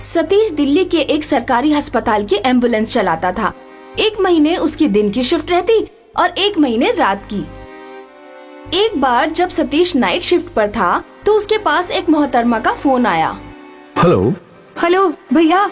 सतीश दिल्ली के एक सरकारी अस्पताल की एम्बुलेंस चलाता था। 1 महीने उसकी दिन की शिफ्ट रहती और 1 महीने रात की। एक बार जब सतीश नाइट शिफ्ट पर था तो उसके पास एक मोहतरमा का फोन आया। हेलो भैया,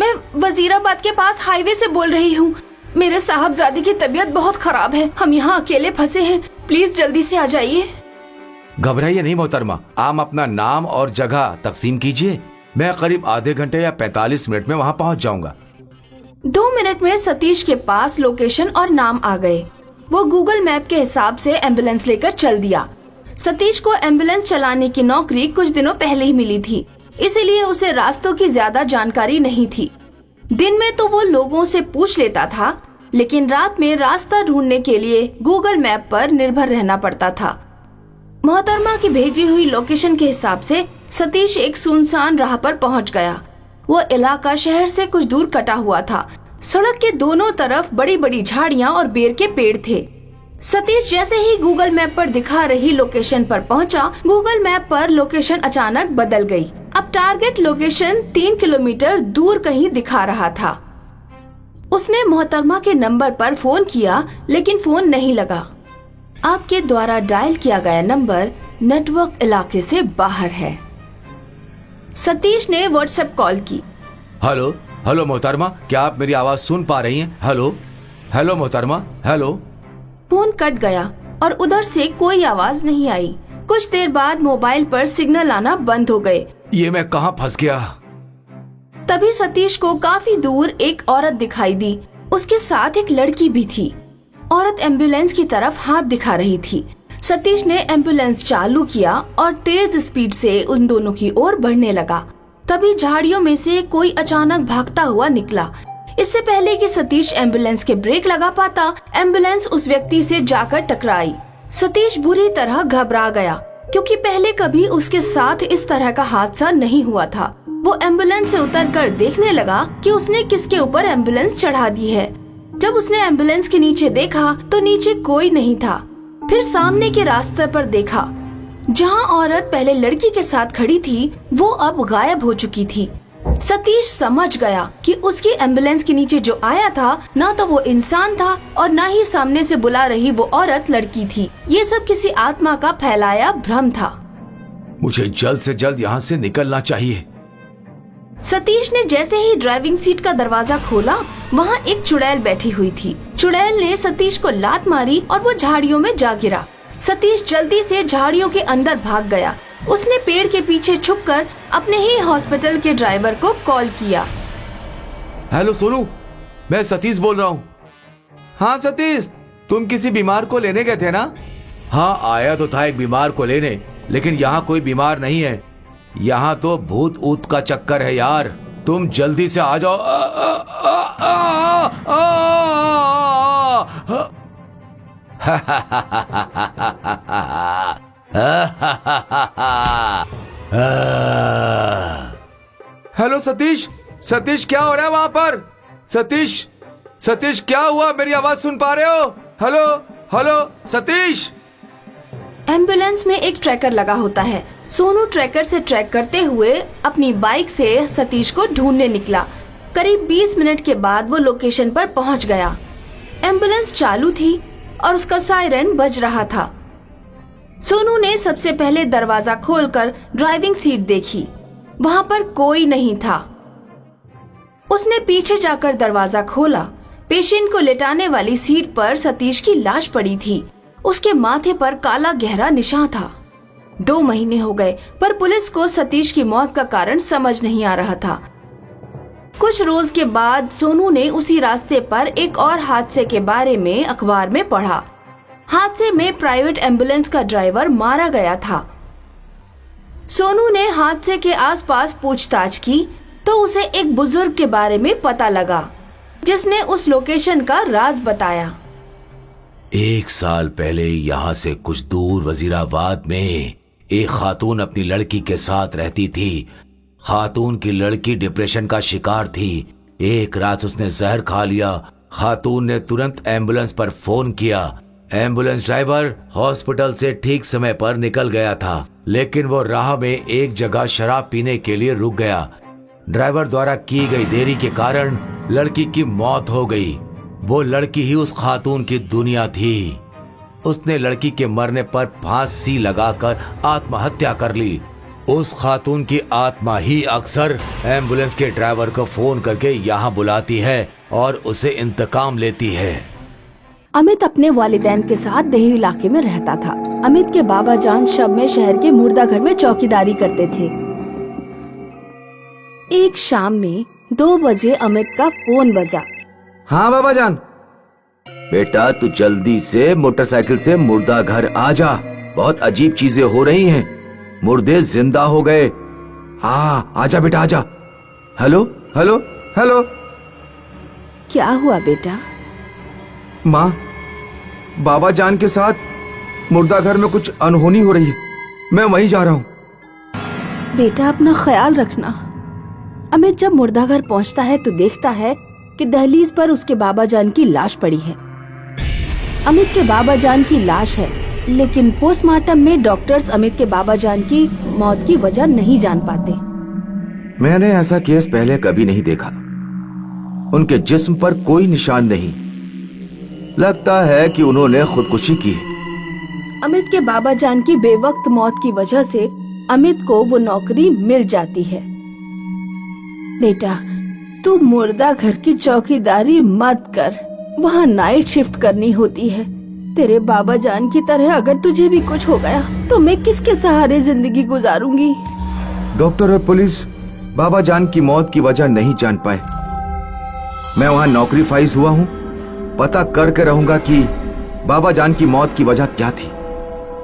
मैं वजीराबाद के पास हाईवे से बोल रही हूँ। मेरे साहबजादे की तबीयत बहुत खराब है। हम यहाँ अकेले फंसे हैं। प्लीज जल्दी से आ जाइए। घबराइए नहीं मोहतरमा, आप अपना नाम और जगह तकसीम कीजिए। मैं करीब आधे घंटे या 45 मिनट में वहाँ पहुँच जाऊंगा। 2 मिनट में सतीश के पास लोकेशन और नाम आ गए। वो गूगल मैप के हिसाब से एम्बुलेंस लेकर चल दिया। सतीश को एम्बुलेंस चलाने की नौकरी कुछ दिनों पहले ही मिली थी, इसीलिए उसे रास्तों की ज्यादा जानकारी नहीं थी। दिन में तो वो लोगों से पूछ लेता था, लेकिन रात में रास्ता ढूंढने के लिए गूगल मैप पर निर्भर रहना पड़ता था। मोहतरमा की भेजी हुई लोकेशन के हिसाब से सतीश एक सुनसान राह पर पहुंच गया। वो इलाका शहर से कुछ दूर कटा हुआ था। सड़क के दोनों तरफ बड़ी बड़ी झाड़ियां और बेर के पेड़ थे। सतीश जैसे ही गूगल मैप पर दिखा रही लोकेशन पर पहुंचा, गूगल मैप पर लोकेशन अचानक बदल गई। अब टारगेट लोकेशन 3 किलोमीटर दूर कहीं दिखा रहा था। उसने मोहतरमा के नंबर पर फोन किया, लेकिन फोन नहीं लगा। आपके द्वारा डायल किया गया नंबर नेटवर्क इलाके से बाहर है। सतीश ने व्हाट्सएप कॉल की। हेलो मोहतरमा, क्या आप मेरी आवाज सुन पा रही हैं? हेलो मोहतरमा, हेलो। फोन कट गया और उधर से कोई आवाज नहीं आई। कुछ देर बाद मोबाइल पर सिग्नल आना बंद हो गए। ये मैं कहाँ फंस गया? तभी सतीश को काफी दूर एक औरत दिखाई दी। उसके साथ एक लड़की भी थी। औरत एम्बुलेंस की तरफ हाथ दिखा रही थी। सतीश ने एम्बुलेंस चालू किया और तेज स्पीड से उन दोनों की ओर बढ़ने लगा। तभी झाड़ियों में से कोई अचानक भागता हुआ निकला। इससे पहले कि सतीश एम्बुलेंस के ब्रेक लगा पाता, एम्बुलेंस उस व्यक्ति से जाकर टकराई। सतीश बुरी तरह घबरा गया, क्योंकि पहले कभी उसके साथ इस तरह का हादसा नहीं हुआ था। वो एम्बुलेंस से उतरकर देखने लगा कि उसने किसके ऊपर एम्बुलेंस चढ़ा दी है। जब उसने एम्बुलेंस के नीचे देखा तो नीचे कोई नहीं था। फिर सामने के रास्ते पर देखा। जहां औरत पहले लड़की के साथ खड़ी थी, वो अब गायब हो चुकी थी। सतीश समझ गया कि उसकी एम्बुलेंस के नीचे जो आया था, ना तो वो इंसान था और ना ही सामने से बुला रही वो औरत लड़की थी। ये सब किसी आत्मा का फैलाया भ्रम था। मुझे जल्द से जल्द यहाँ से निकलना चाहिए। सतीश ने जैसे ही ड्राइविंग सीट का दरवाजा खोला, वहाँ एक चुड़ैल बैठी हुई थी। चुड़ैल ने सतीश को लात मारी और वो झाड़ियों में जा गिरा। सतीश जल्दी से झाड़ियों के अंदर भाग गया। उसने पेड़ के पीछे छुपकर अपने ही हॉस्पिटल के ड्राइवर को कॉल किया। हेलो सोनू, मैं सतीश बोल रहा हूँ। हाँ सतीश, तुम किसी बीमार को लेने गए थे ना? हाँ, आया तो था एक बीमार को लेने, लेकिन यहाँ कोई बीमार नहीं है। यहाँ तो भूत ऊत का चक्कर है यार। तुम जल्दी से आ जाओ। हेलो सतीश, क्या हो रहा है वहां पर? सतीश क्या हुआ? मेरी आवाज सुन पा रहे हो? हेलो सतीश। एम्बुलेंस में एक ट्रैकर लगा होता है। सोनू ट्रैकर से ट्रैक करते हुए अपनी बाइक से सतीश को ढूंढने निकला। करीब 20 मिनट के बाद वो लोकेशन पर पहुंच गया। एम्बुलेंस चालू थी और उसका सायरन बज रहा था। सोनू ने सबसे पहले दरवाजा खोलकर ड्राइविंग सीट देखी। वहां पर कोई नहीं था। उसने पीछे जाकर दरवाजा खोला। पेशेंट को लेटाने वाली सीट पर सतीश की लाश पड़ी थी। उसके माथे पर काला गहरा निशान था। 2 महीने हो गए, पर पुलिस को सतीश की मौत का कारण समझ नहीं आ रहा था। कुछ रोज के बाद सोनू ने उसी रास्ते पर एक और हादसे के बारे में अखबार में पढ़ा। हादसे में प्राइवेट एम्बुलेंस का ड्राइवर मारा गया था। सोनू ने हादसे के आसपास पूछताछ की तो उसे एक बुजुर्ग के बारे में पता लगा, जिसने उस लोकेशन का राज बताया। 1 साल पहले यहाँ से कुछ दूर वजीराबाद में एक खातून अपनी लड़की के साथ रहती थी। खातून की लड़की डिप्रेशन का शिकार थी। एक रात उसने जहर खा लिया। खातून ने तुरंत एम्बुलेंस पर फोन किया। एम्बुलेंस ड्राइवर हॉस्पिटल से ठीक समय पर निकल गया था, लेकिन वो राह में एक जगह शराब पीने के लिए रुक गया। ड्राइवर द्वारा की गई देरी के कारण लड़की की मौत हो गई। वो लड़की ही उस खातून की दुनिया थी। उसने लड़की के मरने पर फांसी लगाकर आत्महत्या कर ली। उस खातून की आत्मा ही अक्सर एम्बुलेंस के ड्राइवर को फोन करके यहाँ बुलाती है और उसे इंतकाम लेती है। अमित अपने वालिदैन के साथ देही इलाके में रहता था। अमित के बाबा जान शब में शहर के मुर्दा घर में चौकीदारी करते थे। एक शाम में 2 बजे अमित का फोन बजा। हाँ बाबा जान। बेटा तू जल्दी से मोटरसाइकिल से मुर्दा घर आ जा, बहुत अजीब चीजें हो रही हैं, मुर्दे जिंदा हो गए। हाँ आजा बेटा आजा। Hello hello hello. क्या हुआ बेटा? माँ, बाबा जान के साथ मुर्दा घर में कुछ अनहोनी हो रही है, मैं वहीं जा रहा हूँ। बेटा अपना ख्याल रखना। अमित जब मुर्दा घर पहुँचता है तो देखता है कि दहलीज पर उसके बाबा जान की लाश पड़ी है। अमित के बाबा जान की लाश है, लेकिन पोस्टमार्टम में डॉक्टर्स अमित के बाबा जान की मौत की वजह नहीं जान पाते। मैंने ऐसा केस पहले कभी नहीं देखा। उनके जिस्म पर कोई निशान नहीं, लगता है कि उन्होंने खुदकुशी की है। अमित के बाबा जान की बेवक्त मौत की वजह से अमित को वो नौकरी मिल जाती है। बेटा तू मुर्दा घर की चौकीदारी मत कर, वहाँ नाइट शिफ्ट करनी होती है। तेरे बाबा जान की तरह अगर तुझे भी कुछ हो गया तो मैं किसके सहारे जिंदगी गुजारूंगी? डॉक्टर और पुलिस बाबा जान की मौत की वजह नहीं जान पाए। मैं वहाँ नौकरी फाइज हुआ हूँ, पता करके रहूंगा कि बाबा जान की मौत की वजह क्या थी।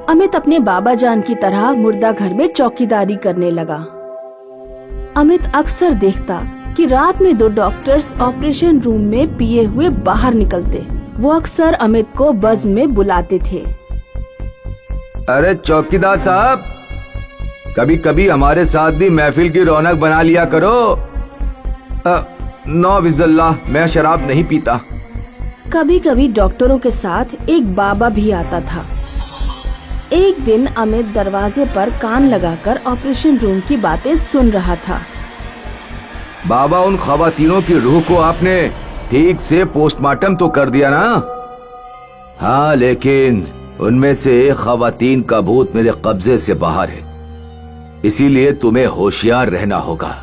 अमित अपने बाबा जान की तरह मुर्दा घर में चौकीदारी करने लगा। अमित अक्सर देखता कि रात में 2 डॉक्टर्स ऑपरेशन रूम में पिए हुए बाहर निकलते। वो अक्सर अमित को बज में बुलाते थे। अरे चौकीदार साहब, कभी कभी हमारे साथ भी महफिल की रौनक बना लिया करो। नौ बिस्मिल्लाह, मैं शराब नहीं पीता। कभी कभी डॉक्टरों के साथ एक बाबा भी आता था। एक दिन अमित दरवाजे पर कान लगाकर ऑपरेशन रूम की बातें सुन रहा था। बाबा, उन खवातीनों की रूह को आपने ठीक से पोस्टमार्टम तो कर दिया ना? हाँ, लेकिन उनमें से एक खवातीन का भूत मेरे कब्जे से बाहर है, इसीलिए तुम्हें होशियार रहना होगा।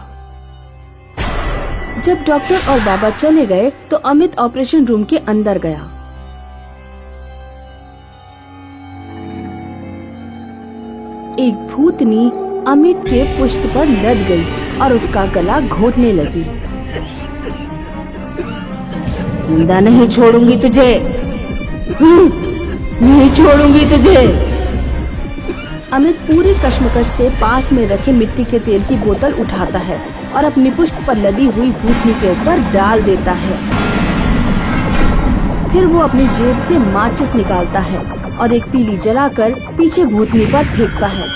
जब डॉक्टर और बाबा चले गए तो अमित ऑपरेशन रूम के अंदर गया। एक भूतनी अमित के पुष्ट पर लद गई और उसका गला घोटने लगी। जिंदा नहीं छोड़ूंगी तुझे, नहीं छोड़ूंगी तुझे। अमित पूरी कश्मकश से पास में रखे मिट्टी के तेल की बोतल उठाता है और अपनी पुष्ट पर लदी हुई भूतनी के ऊपर डाल देता है। फिर वो अपनी जेब से माचिस निकालता है और एक तीली जलाकर पीछे भूतनी पर फेंकता है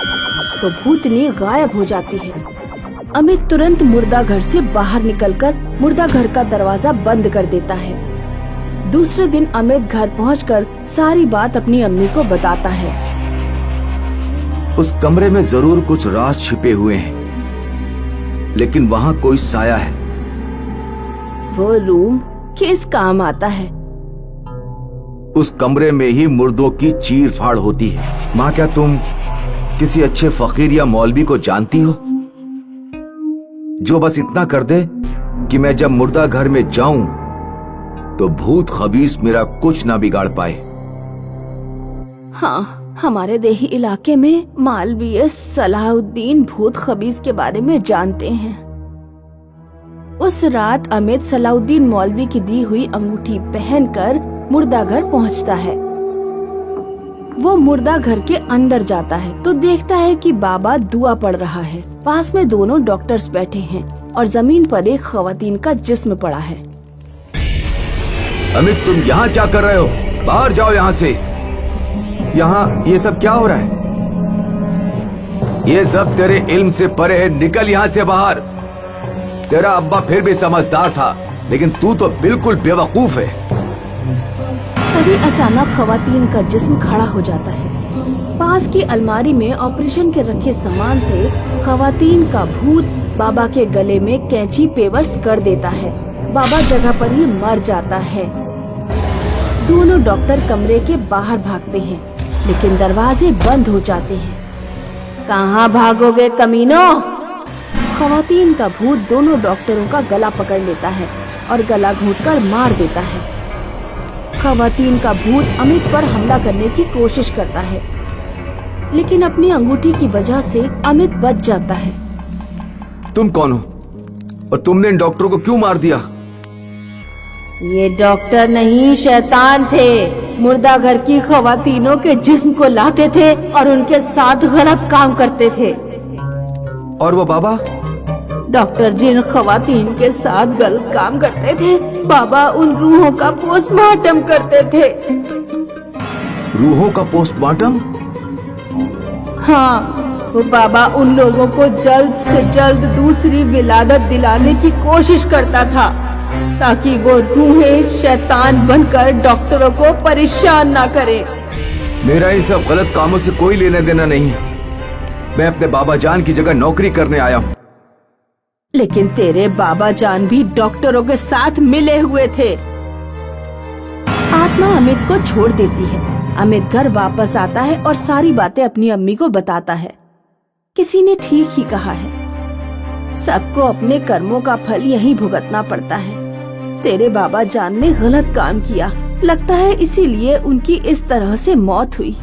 तो भूतनी गायब हो जाती है। अमित तुरंत मुर्दा घर से बाहर निकलकर मुर्दा घर का दरवाजा बंद कर देता है। दूसरे दिन अमित घर पहुंचकर सारी बात अपनी अम्मी को बताता है। उस कमरे में जरूर कुछ राज छिपे हुए हैं, लेकिन वहाँ कोई साया है। वो रूम किस काम आता है? उस कमरे में ही मुर्दों की चीर फाड़ होती है। माँ, क्या तुम किसी अच्छे फकीर या मौलवी को जानती हो जो बस इतना कर दे कि मैं जब मुर्दा घर में जाऊं तो भूत खबीस मेरा कुछ ना बिगाड़ पाए? हाँ, हमारे देही इलाके में मालवीय सलाहुद्दीन भूत खबीस के बारे में जानते हैं। उस रात अमित सलाहुद्दीन मौलवी की दी हुई अंगूठी पहनकर मुर्दा घर पहुंचता है। वो मुर्दा घर के अंदर जाता है तो देखता है कि बाबा दुआ पढ़ रहा है। पास में दोनों डॉक्टर्स बैठे हैं और जमीन पर एक खवातीन का जिस्म पड़ा है। अमित, तुम यहाँ क्या कर रहे हो? बाहर जाओ यहाँ से। यहाँ ये सब क्या हो रहा है? ये सब तेरे इल्म से परे है, निकल यहाँ से बाहर। तेरा अब्बा फिर भी समझदार था, लेकिन तू तो बिल्कुल बेवकूफ है। तभी अचानक खवातीन का जिस्म खड़ा हो जाता है। पास की अलमारी में ऑपरेशन के रखे सामान से खवातीन का भूत बाबा के गले में कैंची पेवस्त कर देता है। बाबा जगह पर ही मर जाता है। दोनों डॉक्टर कमरे के बाहर भागते हैं, लेकिन दरवाजे बंद हो जाते हैं। कहाँ भागोगे कमीनों? खवातीन का भूत दोनों डॉक्टरों का गला पकड़ लेता है और गला घोंटकर मार देता है। खवातीन का भूत अमित पर हमला करने की कोशिश करता है, लेकिन अपनी अंगूठी की वजह से अमित बच जाता है। तुम कौन हो और तुमने इन डॉक्टरों को क्यों मार दिया? ये डॉक्टर नहीं, शैतान थे। मुर्दा घर की खवातीनों के जिस्म को लाते थे और उनके साथ गलत काम करते थे। और वो बाबा? डॉक्टर जिन खवातीन के साथ गलत काम करते थे, बाबा उन रूहों का पोस्टमार्टम करते थे। रूहों का पोस्टमार्टम? हाँ, वो बाबा उन लोगों को जल्द से जल्द दूसरी विलादत दिलाने की कोशिश करता था, ताकि वो रूहें शैतान बनकर डॉक्टरों को परेशान ना करें। मेरा इन सब गलत कामों से कोई लेना देना नहीं। मैं अपने बाबा जान की जगह नौकरी करने आया हूँ। लेकिन तेरे बाबा जान भी डॉक्टरों के साथ मिले हुए थे। आत्मा अमित को छोड़ देती है। अमित घर वापस आता है और सारी बातें अपनी अम्मी को बताता है। किसी ने ठीक ही कहा है, सबको अपने कर्मों का फल यहीं भुगतना पड़ता है। तेरे बाबा जान ने गलत काम किया, लगता है इसीलिए उनकी इस तरह से मौत हुई।